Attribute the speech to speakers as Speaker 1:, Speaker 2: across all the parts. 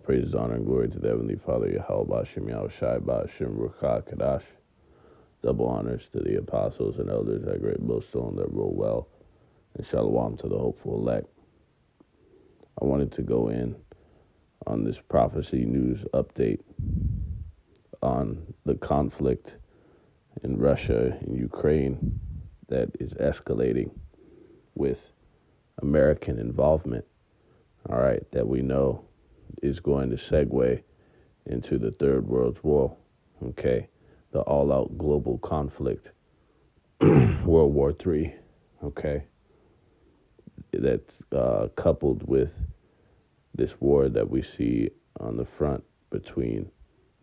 Speaker 1: praises, honor, and glory to the Heavenly Father, Yahweh Bashem, Yahweh Shai Bashem, Ruchah Kadash. Double honors to the apostles and elders at Great Millstone that rule well, and shalom to the hopeful elect. I wanted to go in on this prophecy news update on the conflict in Russia and Ukraine that is escalating with American involvement, all right, that we know is going to segue into the Third World War, okay, the all-out global conflict, World War III, okay, that's coupled with this war that we see on the front between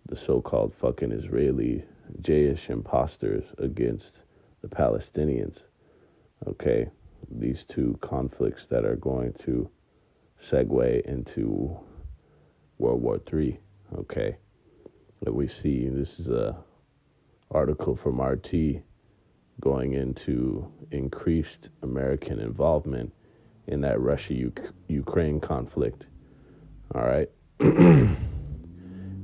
Speaker 1: the so-called fucking Israeli Jewish imposters against the Palestinians, okay, these two conflicts that are going to segue into World War III, okay, that we see. This is a article from RT going into increased American involvement in that Russia-Ukraine conflict, all right.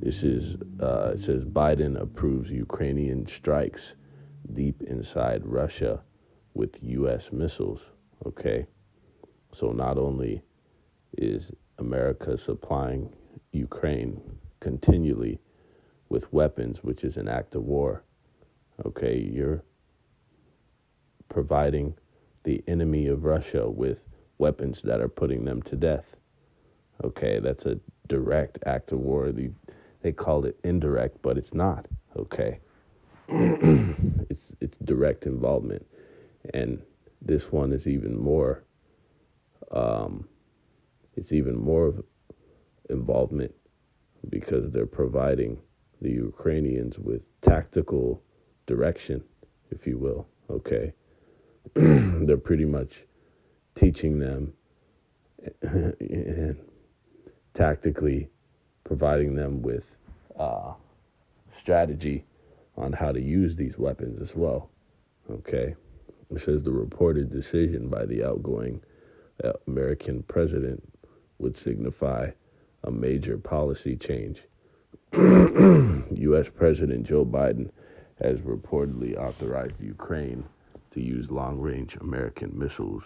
Speaker 1: This is, it says Biden approves Ukrainian strikes deep inside Russia with U.S. missiles, okay. So not only is America supplying Ukraine continually with weapons, which is an act of war, okay, you're providing the enemy of Russia with weapons that are putting them to death, okay. That's a direct act of war. They call it indirect, but it's not, okay. It's direct involvement, and this one is even more. It's even more of involvement because they're providing the Ukrainians with tactical direction, if you will, okay. They're pretty much teaching them and tactically providing them with strategy on how to use these weapons as well, okay. It says the reported decision by the outgoing American president would signify a major policy change. U.S. President Joe Biden has reportedly authorized Ukraine to use long-range American missiles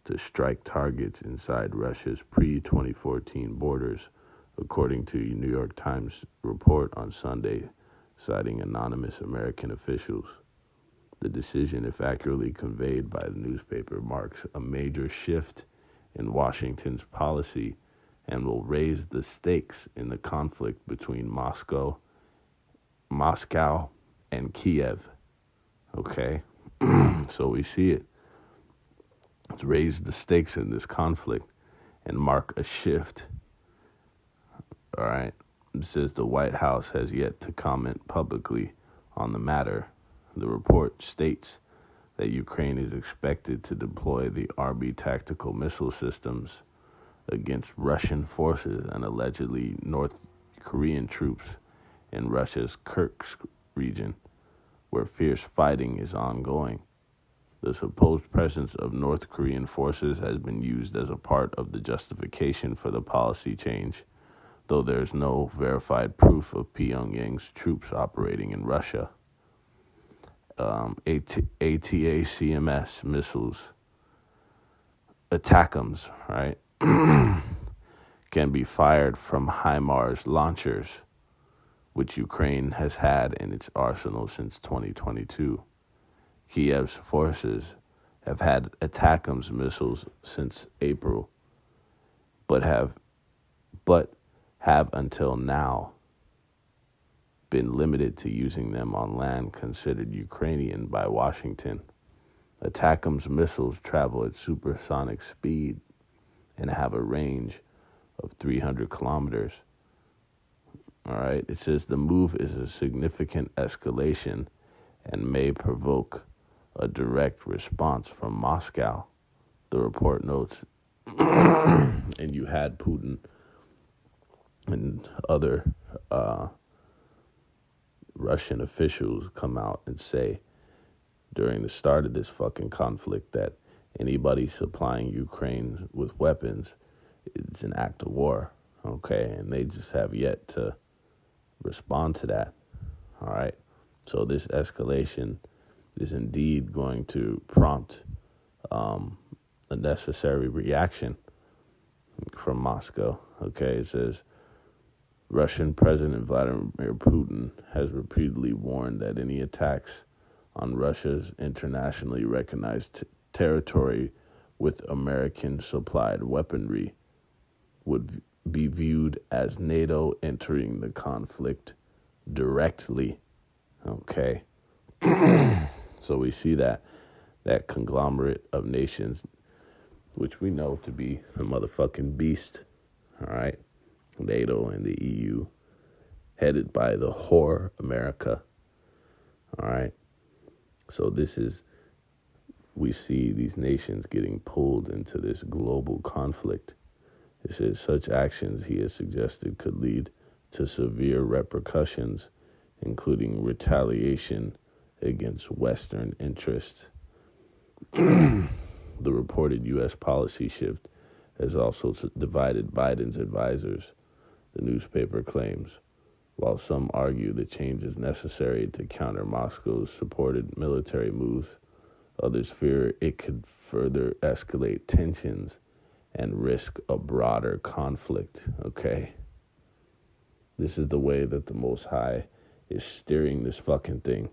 Speaker 1: to strike targets inside Russia's pre-2014 borders, according to a New York Times report on Sunday, citing anonymous American officials. The decision, if accurately conveyed by the newspaper, marks a major shift in Washington's policy and will raise the stakes in the conflict between Moscow and Kiev. Okay, so we see it. It's raised the stakes in this conflict and mark a shift. All right, it says the White House has yet to comment publicly on the matter. The report states that Ukraine is expected to deploy the RB tactical missile systems against Russian forces and allegedly North Korean troops in Russia's Kursk region, where fierce fighting is ongoing. The supposed presence of North Korean forces has been used as a part of the justification for the policy change, though there is no verified proof of Pyongyang's troops operating in Russia. ATACMS missiles, Atacms, right, can be fired from HIMARS launchers, which Ukraine has had in its arsenal since 2022. Kiev's forces have had Atacms missiles since April, but have until now been limited to using them on land considered Ukrainian by Washington. Atacms missiles travel at supersonic speed and have a range of 300 kilometers. All right, it says the move is a significant escalation and may provoke a direct response from Moscow, the report notes. And you had Putin and other Russian officials come out and say during the start of this fucking conflict that anybody supplying Ukraine with weapons is an act of war, okay? And they just have yet to respond to that, all right? So this escalation is indeed going to prompt a necessary reaction from Moscow, okay? It says, Russian President Vladimir Putin has repeatedly warned that any attacks on Russia's internationally recognized territory with American-supplied weaponry would be viewed as NATO entering the conflict directly. Okay. So we see that conglomerate of nations, which we know to be a motherfucking beast, all right? NATO and the EU, headed by the whore America, all right? So we see these nations getting pulled into this global conflict. It says such actions, he has suggested, could lead to severe repercussions, including retaliation against Western interests. The reported U.S. policy shift has also divided Biden's advisors, the newspaper claims. While some argue the change is necessary to counter Moscow's supported military moves, others fear it could further escalate tensions and risk a broader conflict, okay? This is the way that the Most High is steering this fucking thing,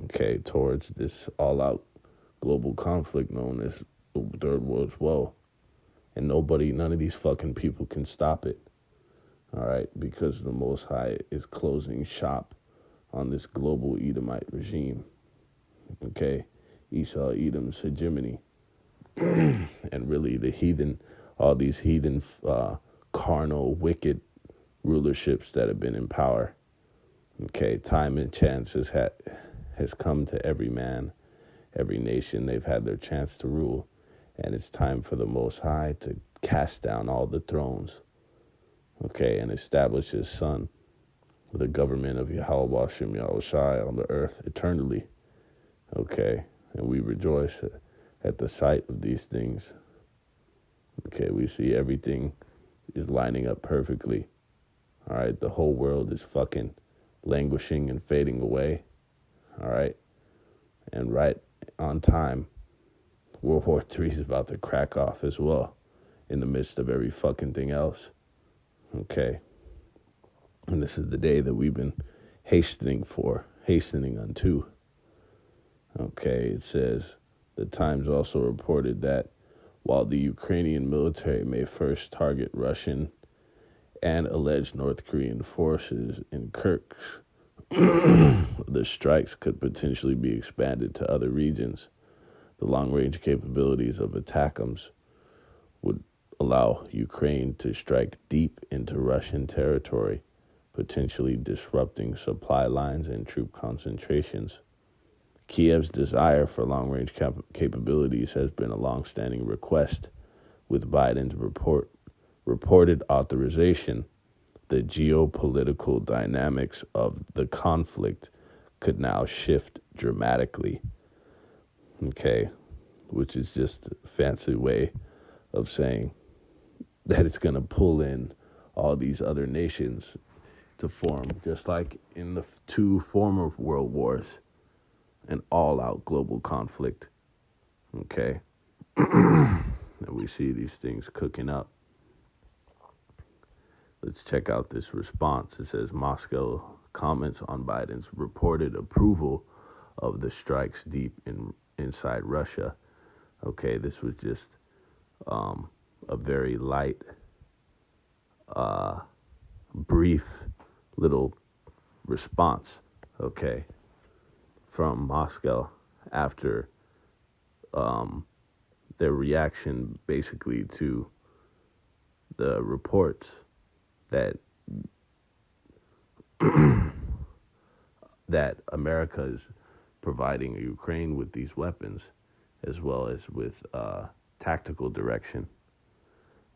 Speaker 1: okay, towards this all-out global conflict known as the Third World War. And none of these fucking people can stop it, all right? Because the Most High is closing shop on this global Edomite regime, okay? Esau, Edom's hegemony. And really the heathen, all these heathen, carnal, wicked rulerships that have been in power. Okay, time and chance has come to every man, every nation. They've had their chance to rule. And it's time for the Most High to cast down all the thrones, okay, and establish his son, the government of Yahweh Shem Yahushai on the earth eternally, okay? And we rejoice at the sight of these things. Okay, we see everything is lining up perfectly. All right, the whole world is fucking languishing and fading away. All right, and right on time, World War III is about to crack off as well, in the midst of every fucking thing else. Okay, and this is the day that we've been hastening unto. Okay, it says, the Times also reported that while the Ukrainian military may first target Russian and alleged North Korean forces in Kursk, the strikes could potentially be expanded to other regions. The long-range capabilities of Atacms would allow Ukraine to strike deep into Russian territory, potentially disrupting supply lines and troop concentrations. Kiev's desire for long-range capabilities has been a long-standing request. With Biden's reported authorization, the geopolitical dynamics of the conflict could now shift dramatically. Okay, which is just a fancy way of saying that it's going to pull in all these other nations to form, just like in the two former world wars, an all-out global conflict. Okay, and we see these things cooking up. Let's check out this response. It says Moscow comments on Biden's reported approval of the strikes deep inside Russia. Okay, this was just a very light, brief little response, okay, from Moscow after their reaction basically to the reports that that America is providing Ukraine with these weapons, as well as with tactical direction.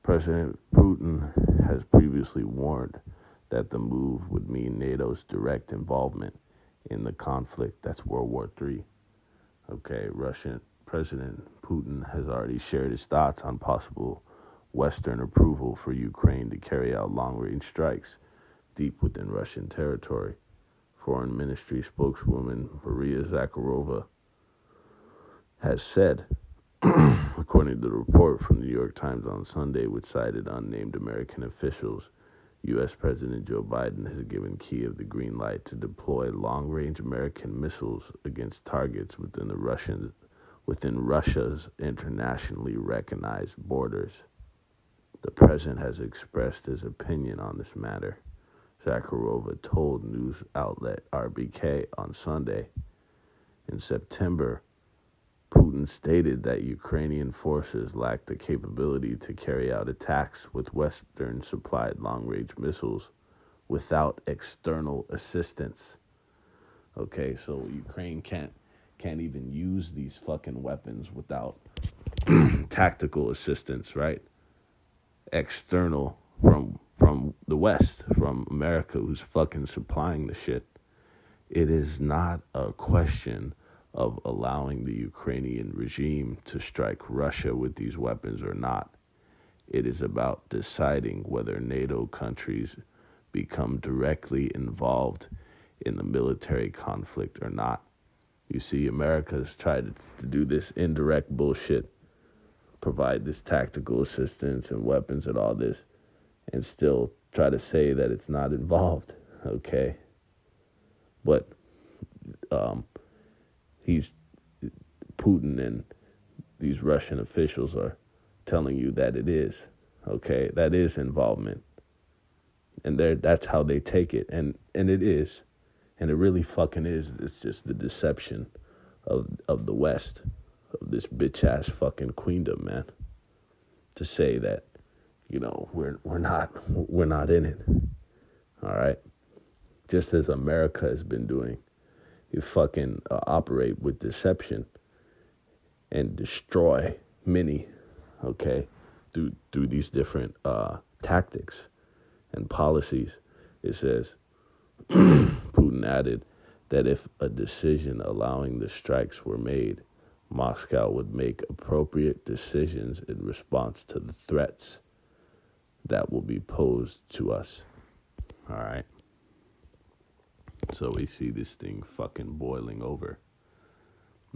Speaker 1: President Putin has previously warned that the move would mean NATO's direct involvement in the conflict. That's World War III. Okay, Russian President Putin has already shared his thoughts on possible Western approval for Ukraine to carry out long-range strikes deep within Russian territory. Foreign Ministry spokeswoman Maria Zakharova has said, according to the report from the New York Times on Sunday, which cited unnamed American officials, U.S. President Joe Biden has given Kyiv the green light to deploy long-range American missiles against targets within Russia's internationally recognized borders. The president has expressed his opinion on this matter. Zakharova told news outlet RBK on Sunday. In September, Putin stated that Ukrainian forces lacked the capability to carry out attacks with Western-supplied long-range missiles without external assistance. Okay, so Ukraine can't even use these fucking weapons without tactical assistance, right? External from the West, from America, who's fucking supplying the shit. It is not a question of allowing the Ukrainian regime to strike Russia with these weapons or not. It is about deciding whether NATO countries become directly involved in the military conflict or not. You see, America's tried to do this indirect bullshit, provide this tactical assistance and weapons and all this, and still try to say that it's not involved, okay? But Putin and these Russian officials are telling you that it is, okay? That is involvement. And that's how they take it. And it is. And it really fucking is. It's just the deception of the West, of this bitch-ass fucking queendom, man. To say that, you know, we're not in it. All right? Just as America has been doing. You fucking operate with deception and destroy many, okay, through these different tactics and policies. It says, Putin added that if a decision allowing the strikes were made, Moscow would make appropriate decisions in response to the threats that will be posed to us. All right? So we see this thing fucking boiling over.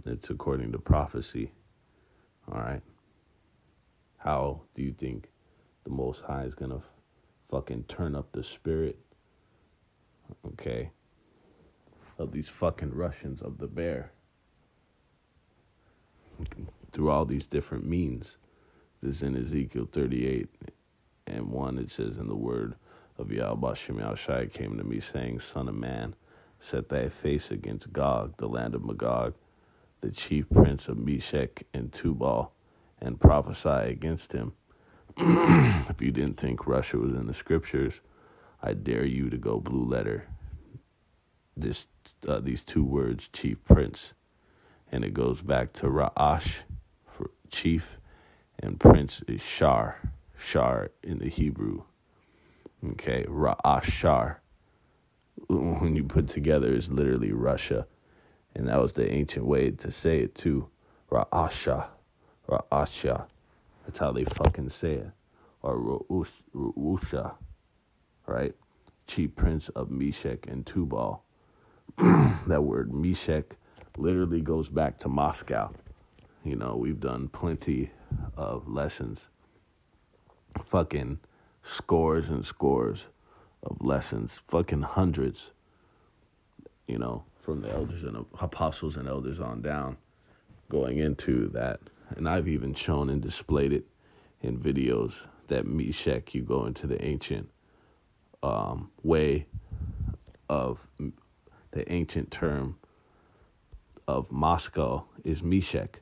Speaker 1: It's according to prophecy. All right? How do you think the Most High is going to fucking turn up the spirit, okay, of these fucking Russians, of the bear, through all these different means? This is in Ezekiel 38:1. It says, "In the word of Yahweh Shem Shai came to me, saying, Son of man, set thy face against Gog, the land of Magog, the chief prince of Meshech and Tubal, and prophesy against him." If you didn't think Russia was in the scriptures, I dare you to go blue letter these two words, chief prince. And it goes back to Ra'ash for chief, and prince is Shar in the Hebrew. Okay, Ra'ashar, when you put together, is literally Russia. And that was the ancient way to say it too. Ra'asha. That's how they fucking say it. Or Ru'usha, right? Chief prince of Meshech and Tubal. That word Meshech literally goes back to Moscow. You know, we've done plenty of lessons. Fucking scores and scores of lessons. Fucking hundreds. You know, from the elders and apostles and elders on down, going into that. And I've even shown and displayed it in videos that Meshech, you go into the ancient way of the ancient term of Moscow is Meshech.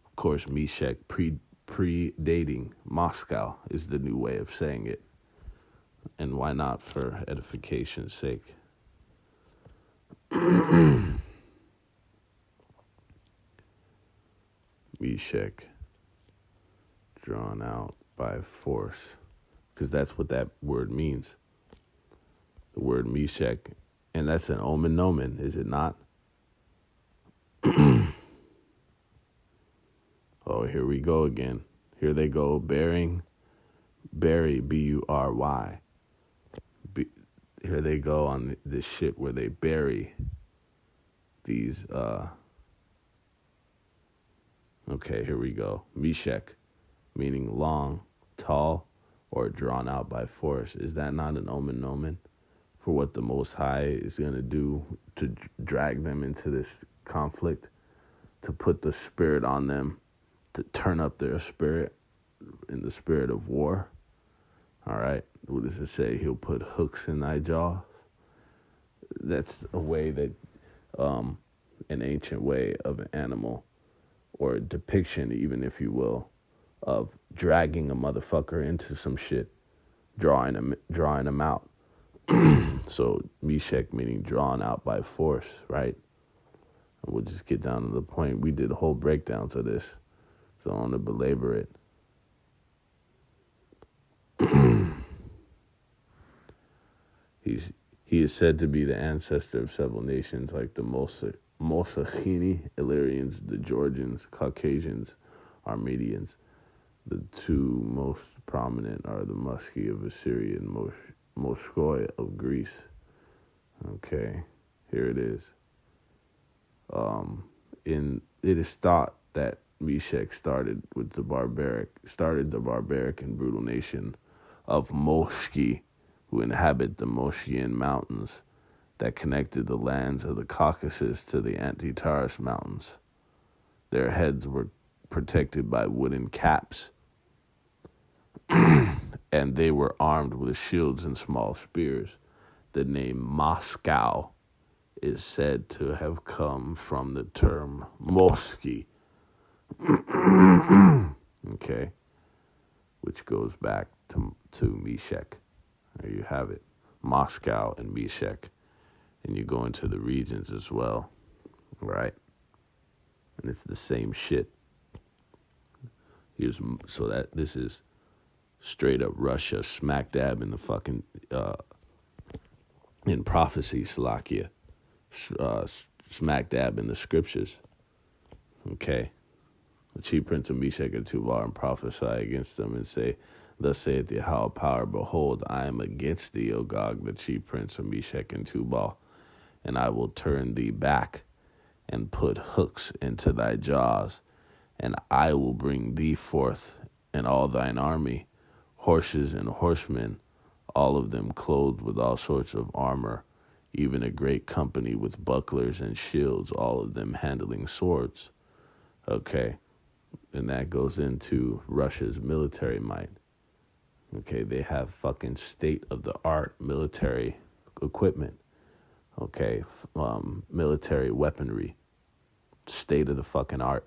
Speaker 1: Of course, Meshech predating Moscow is the new way of saying it. And why not, for edification's sake? Meshech, drawn out by force, because that's what that word means. The word Meshech, and that's an omen nomen, is it not? Oh, here we go again. Here they go, bearing Bury, B-U-R-Y. Here they go on this shit where they bury these, okay, here we go. Meshech, meaning long, tall, or drawn out by force. Is that not an omen for what the Most High is going to do to drag them into this conflict, to put the spirit on them, to turn up their spirit in the spirit of war? All right. What does it say? He'll put hooks in thy jaws. That's a way that, an ancient way of an animal, or a depiction, even if you will, of dragging a motherfucker into some shit, drawing him out. So Meshech meaning drawn out by force, right? And we'll just get down to the point. We did a whole breakdown to this, so I don't want to belabor it. He is said to be the ancestor of several nations like the Mosachini, Illyrians, the Georgians, Caucasians, Armenians. The two most prominent are the Musci of Assyria and Moschoi of Greece. Okay, here it is. It is thought that Meshech started the barbaric and brutal nation of Moshki, who inhabit the Moschian mountains that connected the lands of the Caucasus to the Anti-Taurus mountains. Their heads were protected by wooden caps, and they were armed with shields and small spears. The name Moscow is said to have come from the term Moski, okay, which goes back to Meshech. There you have it, Moscow and Meshech. And you go into the regions as well, right? And it's the same shit. This is straight up Russia, smack dab in the fucking, in prophecy, Slovakia, smack dab in the scriptures, okay? The chief prince of Meshech and Tubal and prophesy against them and say, thus saith the Yahweh power, behold, I am against thee, O Gog, the chief prince of Meshech and Tubal, and I will turn thee back and put hooks into thy jaws, and I will bring thee forth and all thine army, horses and horsemen, all of them clothed with all sorts of armor, even a great company with bucklers and shields, all of them handling swords. Okay, and that goes into Russia's military might. Okay, they have fucking state-of-the-art military equipment. Okay, military weaponry, state of the fucking art.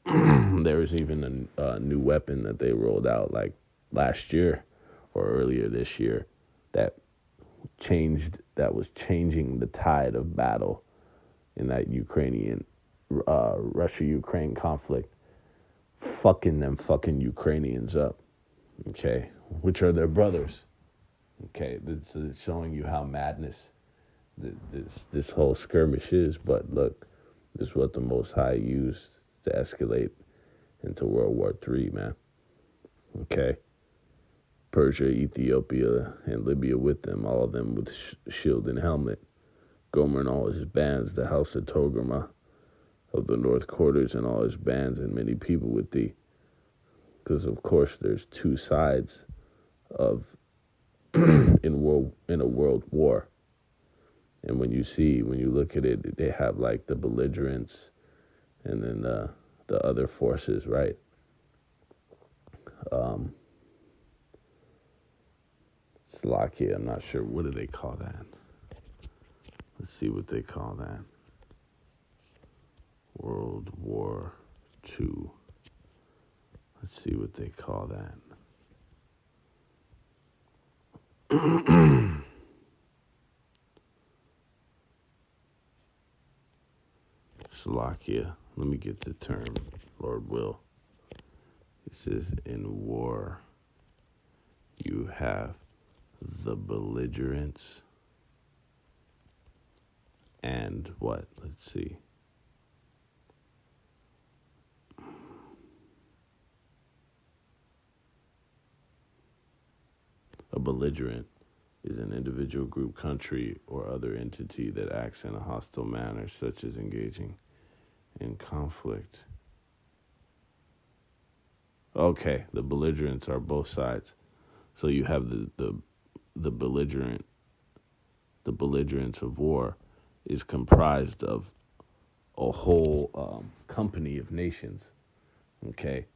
Speaker 1: There was even a new weapon that they rolled out like last year or earlier this year that was changing the tide of battle in that Russia-Ukraine conflict, fucking them fucking Ukrainians up, okay, which are their brothers. Okay, it's showing you how madness this whole skirmish is. But look, this is what the Most High used to escalate into World War III, man. Okay, Persia, Ethiopia, and Libya with them, all of them with shield and helmet. Gomer and all his bands, the house of Togarmah of the north quarters and all his bands, and many people with thee. Because of course there's two sides of in a world war. And when you look at it, they have like the belligerents and then the other forces, right? Slovakia, I'm not sure. What do they call that? Let's see what they call that. World War II. Let's see what they call that. Slovakia. Let me get the term, Lord will. It says in war, you have the belligerents and what? Let's see. A belligerent is an individual, group, country, or other entity that acts in a hostile manner, such as engaging in conflict. Okay, the belligerents are both sides. So you have the belligerent. The belligerents of war is comprised of a whole company of nations. Okay,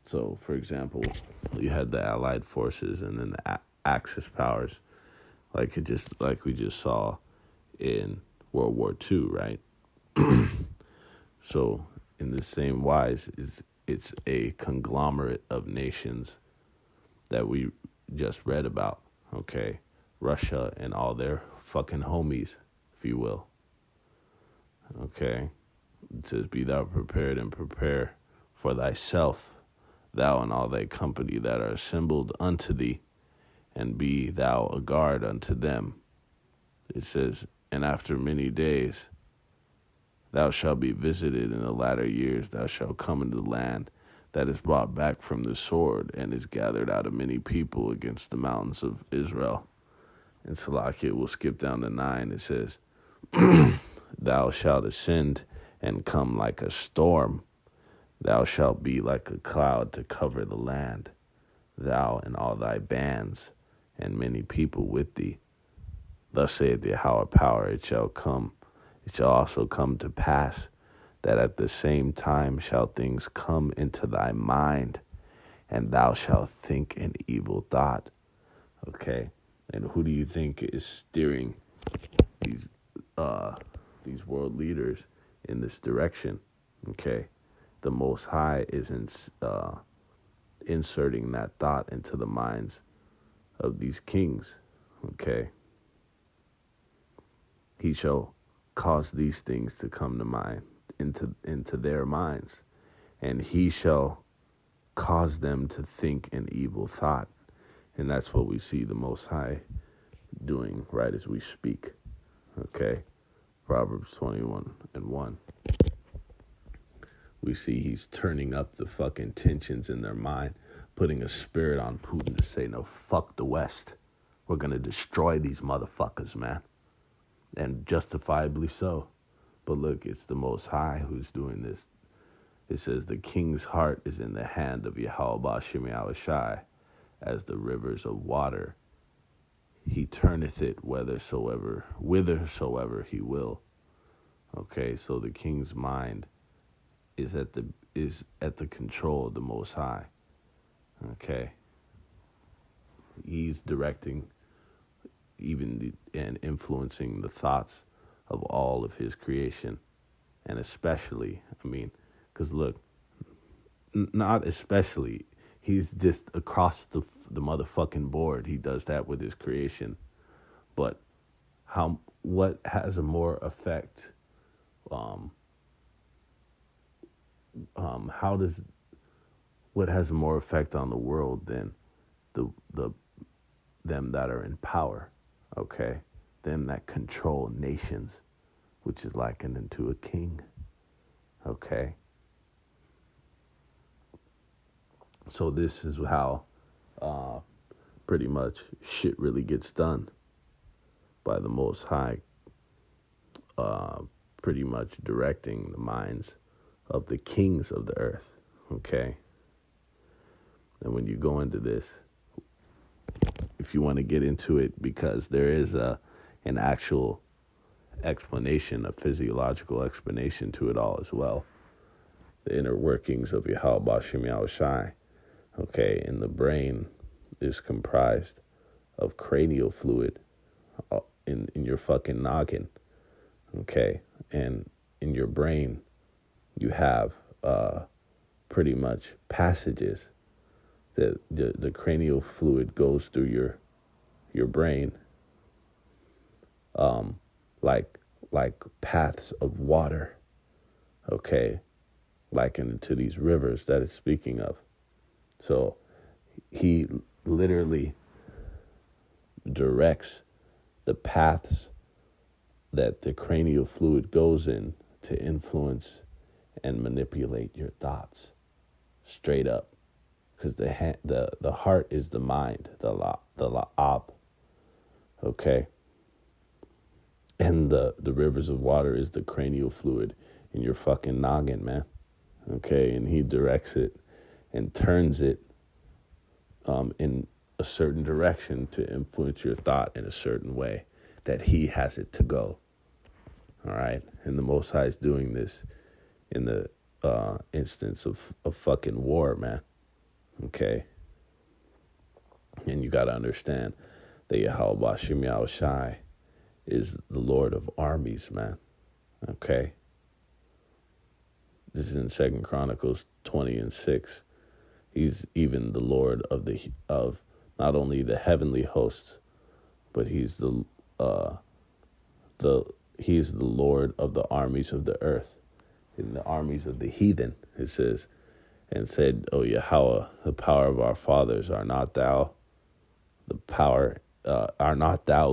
Speaker 1: so for example, you had the Allied forces and then the Axis powers, like we just saw in World War II, right? So in the same wise, it's a conglomerate of nations that we just read about. Okay, Russia and all their fucking homies, if you will. Okay, it says, "Be thou prepared and prepare for thyself, thou and all thy company that are assembled unto thee, and be thou a guard unto them." It says, "And after many days thou shalt be visited in the latter years, thou shalt come into the land that is brought back from the sword, and is gathered out of many people against the mountains of Israel." And Salakia will skip down to 9. It says, "Thou shalt ascend and come like a storm. Thou shalt be like a cloud to cover the land, thou and all thy bands, and many people with thee. Thus saith the Yahweh power, it shall also come to pass, that at the same time shall things come into thy mind, and thou shalt think an evil thought." Okay, and who do you think is steering these world leaders in this direction? Okay, the Most High is inserting that thought into the minds of these kings. Okay, he shall cause these things to come to mind into their minds, and he shall cause them to think an evil thought. And that's what we see the Most High doing right as we speak. Okay, Proverbs 21:1. We see he's turning up the fucking tensions in their mind, putting a spirit on Putin to say, "No, fuck the West. We're going to destroy these motherfuckers, man." And justifiably so. But look, it's the Most High who's doing this. It says, "The king's heart is in the hand of Yahweh Bashim Yahushai, as the rivers of water. He turneth it whithersoever he will." Okay, so the king's mind is at the control of the Most High. Okay, he's directing and influencing the thoughts of all of his creation, and especially, because look, not especially, he's just across the motherfucking board. He does that with his creation, but what has a more effect? What has more effect on the world than them that are in power? Okay, them that control nations, which is likened unto a king. Okay, so this is how pretty much shit really gets done by the Most High, pretty much directing the minds of the kings of the earth. Okay, and when you go into this, if you want to get into it, because there is an actual explanation, a physiological explanation to it all as well. The inner workings of Yahweh Bashim Yahushai. Okay, and the brain is comprised of cranial fluid in your fucking noggin. Okay, and in your brain you have pretty much passages that the cranial fluid goes through your brain, like paths of water. Okay, likened to these rivers that it's speaking of. So he literally directs the paths that the cranial fluid goes in to influence and manipulate your thoughts straight up, because the heart is the mind, the the La'ab, okay? And the rivers of water is the cranial fluid in your fucking noggin, man, okay? And he directs it and turns it in a certain direction to influence your thought in a certain way that he has it to go, all right? And the Most High is doing this in the instance of fucking war, man, okay? And you got to understand that Yahweh Bashem Yahushai is the Lord of armies, man, okay? This is in 2 Chronicles 20:6. He's even the Lord of not only the heavenly hosts, but he's the Lord of the armies of the earth, in the armies of the heathen. It says, and said, "O Yahweh, the power of our fathers, are not thou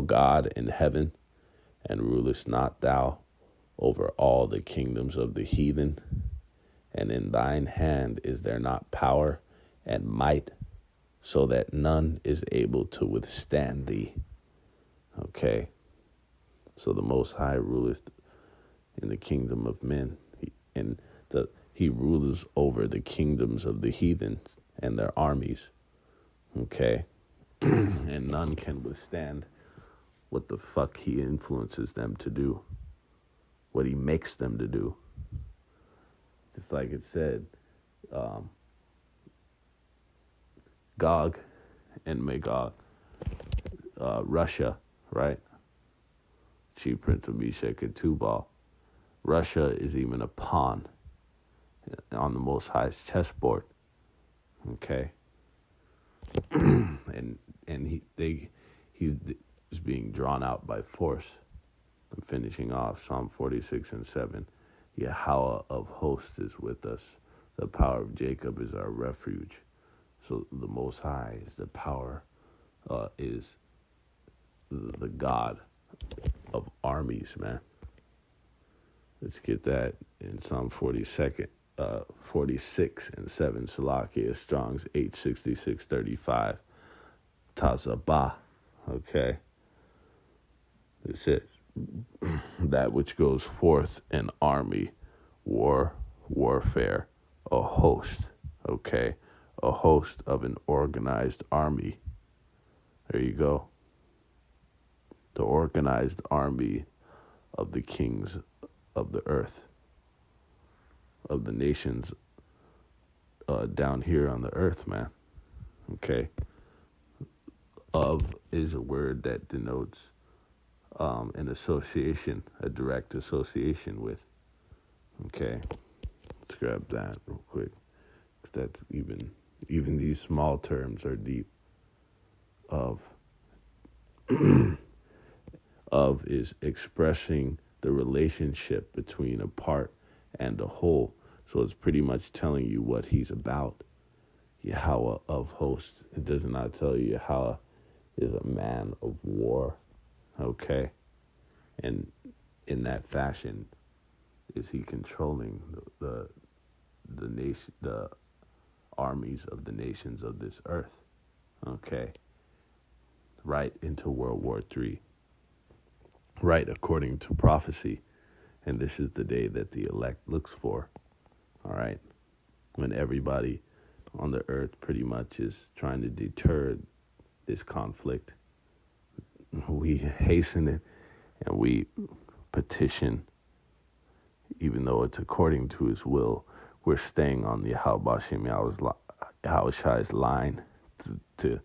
Speaker 1: God in heaven, and rulest not thou over all the kingdoms of the heathen? And in thine hand is there not power and might, so that none is able to withstand thee?" Okay? So the Most High ruleth in the kingdom of men, he rules over the kingdoms of the heathen and their armies, okay? And none can withstand what the fuck he influences them to do, what he makes them to do. Just like it said, Gog and Magog, Russia, right? Chief Prince of Meshach and Tubal. Russia is even a pawn on the Most High's chessboard, okay? and he is being drawn out by force. I'm finishing off Psalm 46:7. Yahweh of hosts is with us. The power of Jacob is our refuge. So the Most High is the power, is the God of armies, man. Let's get that in Psalm 46:7, Salakia, Strong's 866:35, Tazabah, okay? It says, that which goes forth an army, warfare, a host, okay? A host of an organized army. There you go. The organized army of the kings of the earth, of the nations down here on the earth, man. Okay? Of is a word that denotes an association, a direct association with. Okay? Let's grab that real quick. That's even these small terms are deep. Of is expressing the relationship between a part and a whole. So it's pretty much telling you what he's about. Yahweh of hosts. It does not tell you Yahweh is a man of war. Okay? And in that fashion, is he controlling the nation, the armies of the nations of this earth? Okay? Right into World War III. Right, according to prophecy. And this is the day that the elect looks for. All right? When everybody on the earth pretty much is trying to deter this conflict, we hasten it and we petition, even though it's according to his will. We're staying on the Yahweh Shai's line to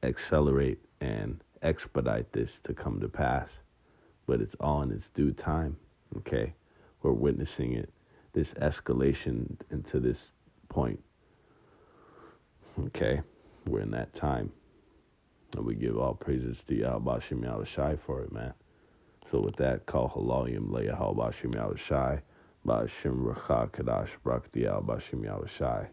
Speaker 1: accelerate and expedite this to come to pass. But it's all in its due time, okay? We're witnessing it, this escalation into this point, okay? We're in that time. And we give all praises to Yahweh Shem Yahushai for it, man. So with that, call halalim le Yahweh Shem Yahushai, Ba'ashem Racha Kadash Brak Yahweh Shem Yahushai.